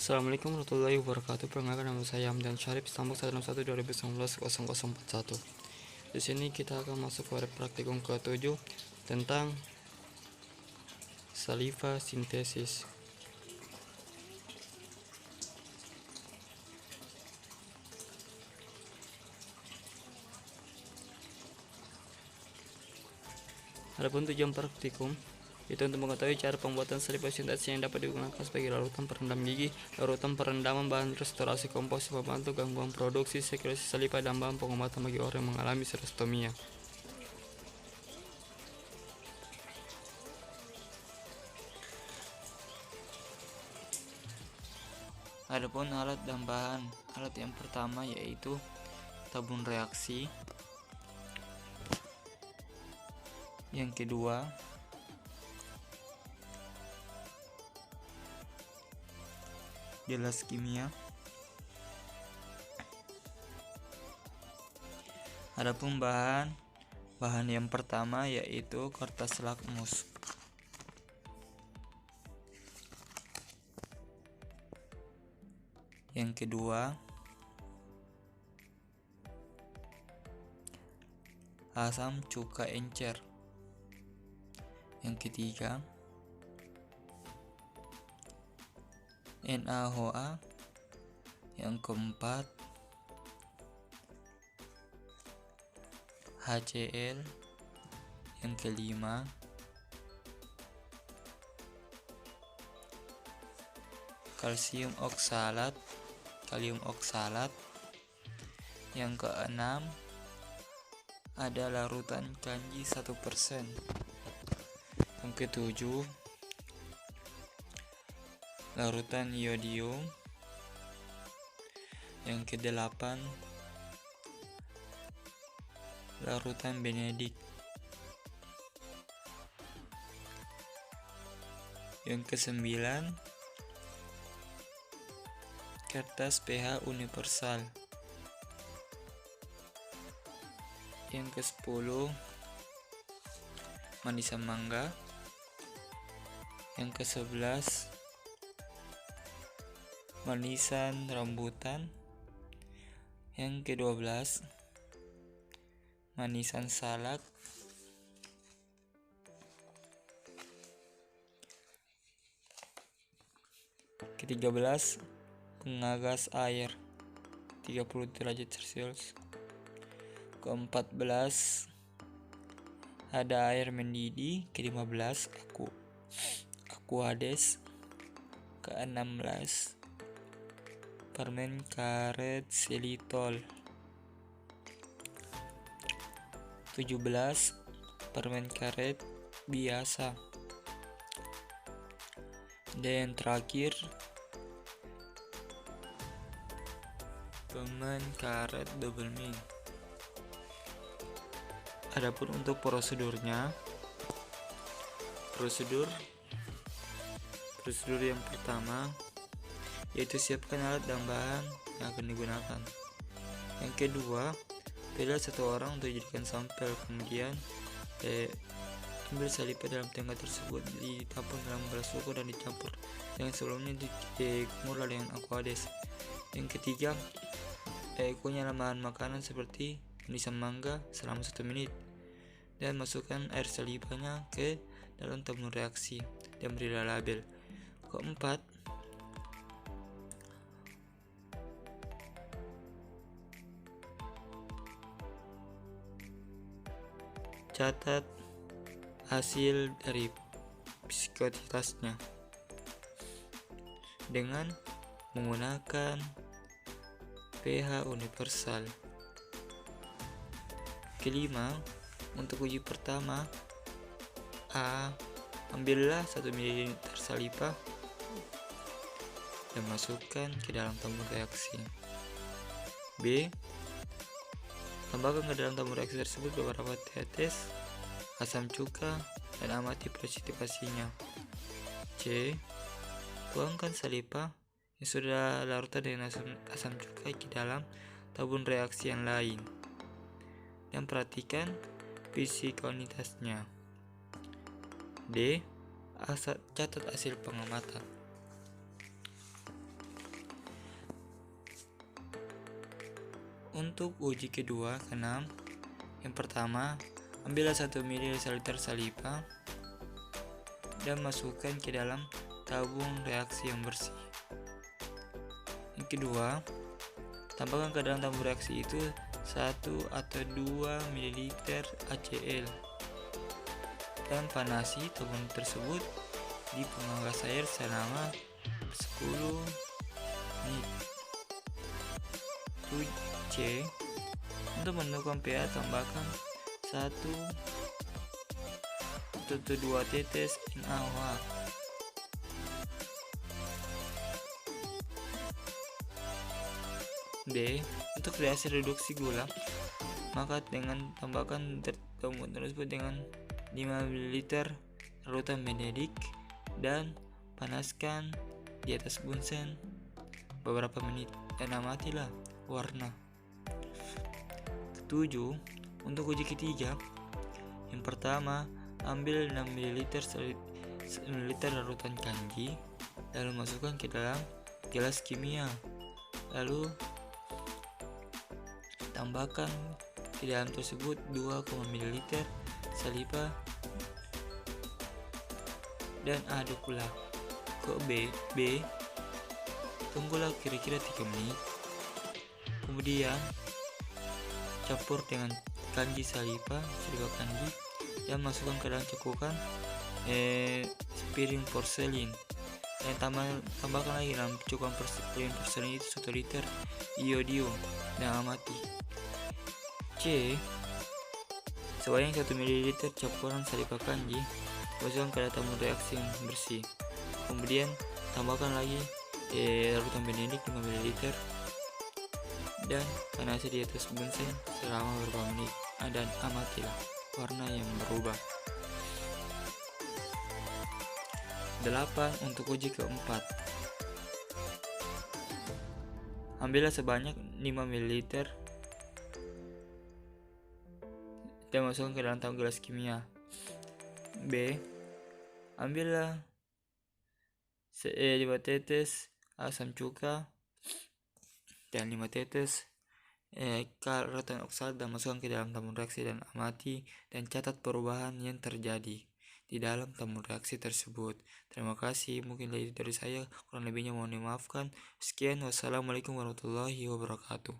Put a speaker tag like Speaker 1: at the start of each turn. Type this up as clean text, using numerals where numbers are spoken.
Speaker 1: Assalamualaikum warahmatullahi wabarakatuh. Perkenalkan nama saya Hamdan Syarif, Stambuk 161 2019 0041. Di sini kita akan masuk pada praktikum ke-7 tentang saliva sintesis. Adapun tujuan praktikum itu untuk mengetahui cara pembuatan saliva sintesis yang dapat digunakan sebagai larutan perendam gigi, larutan perendaman bahan restorasi komposit pembantu gangguan produksi sekresi saliva, dan bahan pengobatan bagi orang yang mengalami serostomia. Adapun alat dan bahan, alat yang pertama yaitu tabung reaksi, yang kedua gelas kimia. Adapun bahan yang pertama yaitu kertas lakmus. Yang kedua asam cuka encer. Yang ketiga NaOH. Yang keempat HCl. Yang kelima kalium oksalat. Yang keenam ada larutan kanji 1%. Yang ketujuh larutan iodium. Yang kedelapan larutan benedik. Yang kesembilan kertas pH universal. Yang ke-10 manisan mangga. Yang ke-11 manisan rambutan. Yang ke-12 manisan salak. Ke-13 pengagas air 30 derajat Celcius. Ke-14 ada air mendidih. Ke-15 aquades. Ke-16 permen karet xilitol. 17 permen karet biasa. Dan terakhir permen karet double mint. Adapun untuk prosedurnya, prosedur yang pertama yaitu siapkan alat dan bahan yang akan digunakan. Yang kedua, pilih satu orang untuk dijadikan sampel, kemudian ambil saliva dalam tangga tersebut, ditampung dalam gelas ukur dan dicampur yang sebelumnya dikumur dengan aquades. Yang ketiga, kunyah bahan makanan seperti manisan mangga selama 1 menit dan masukkan air salivanya ke dalam tabung reaksi dan berilah label. Keempat, catat hasil dari viskositasnya dengan menggunakan pH universal. Kelima, untuk uji pertama, A. Ambillah 1 ml saliva dan masukkan ke dalam tabung reaksi. B. Tambahkan ke dalam tabung reaksi tersebut beberapa tetes asam cuka dan amati presipitasnya. C. Tuangkan saliva yang sudah larutan dengan asam cuka ke dalam tabung reaksi yang lain dan perhatikan viskositasnya. D. Catat hasil pengamatan. Untuk uji kedua ke-6, yang pertama, ambillah 1 ml salipa dan masukkan ke dalam tabung reaksi yang bersih. Yang kedua, tambahkan ke dalam tabung reaksi itu 1 atau 2 ml HCl dan panasi tabung tersebut di pemangkas air selama 10 menit. 7C, untuk menentukan pH tambahkan 1 atau 2 tetes NaOH. D, untuk reaksi reduksi gula, maka dengan tambahkan tabung tersebut dengan 5 ml larutan Benedict dan panaskan di atas bunsen beberapa menit dan amatilah warna. Ketujuh, untuk uji ketiga, yang pertama, ambil 6 ml larutan kanji lalu masukkan ke dalam gelas kimia, lalu tambahkan ke dalam tersebut 2 ml saliva dan aduklah. Ke B, tunggulah kira-kira 3 menit, kemudian campur dengan kanji saliva kanji dan masukkan ke dalam cekukan piring porselin dan tambahkan lagi dalam cekukan piring porselin itu 1 liter iodium dan amati. C, sebanyak 1 ml campuran saliva kanji masukkan ke dalam tabung reaksi yang bersih, kemudian tambahkan lagi larutan Benedict 5 ml dan panasi di atas bunsen selama beberapa menit dan amatilah warna yang berubah. 8, untuk uji keempat, ambillah sebanyak 5 ml dan masukkan ke dalam tabung gelas kimia. B, ambillah 5 tetes asam cuka dan 5 tetes karbon oksida dan masukkan ke dalam tabung reaksi dan amati dan catat perubahan yang terjadi di dalam tabung reaksi tersebut. Terima kasih, mungkin dari saya, kurang lebihnya mohon dimaafkan. Sekian, wassalamualaikum warahmatullahi wabarakatuh.